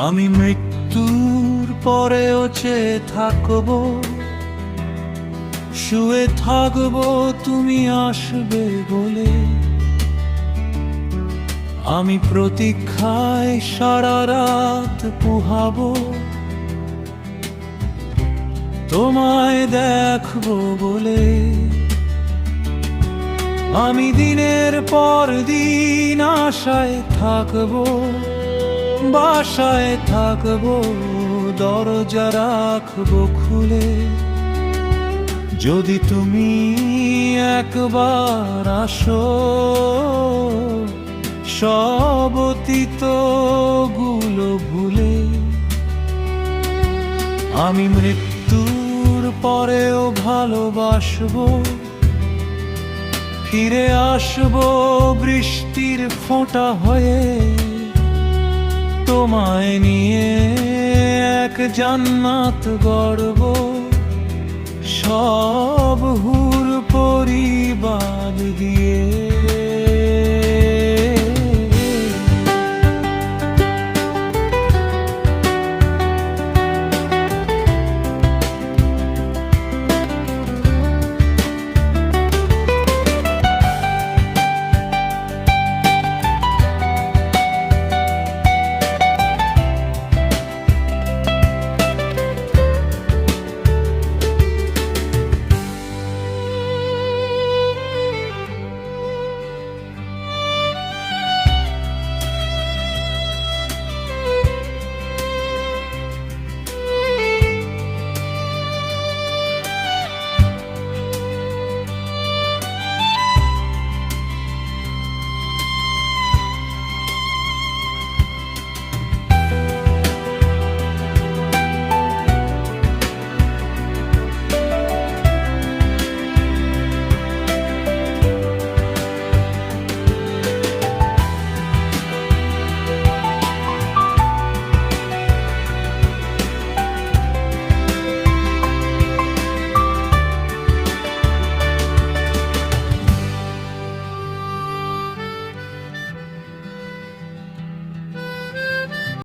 আমি মৃত্যুর পরেও চেয়ে থাকবো, শুয়ে থাকবো তুমি আসবে বলে। আমি প্রতীক্ষায় সারা রাত পোহাবো, তোমায় দেখবো বলে। আমি দিনের পর দিন আশায় থাকবো, বাসায় থাকবো, দরজা রাখবো খুলে। যদি তুমি একবার আসো, সব অতীত গুলো ভুলে। আমি মৃত্যুর পরেও ভালোবাসবো, ফিরে আসবো বৃষ্টির ফোঁটা হয়ে। তোমায় নিয়ে এক জান্নাত গড়ব, সব হুর পরিবাদ দিয়ে।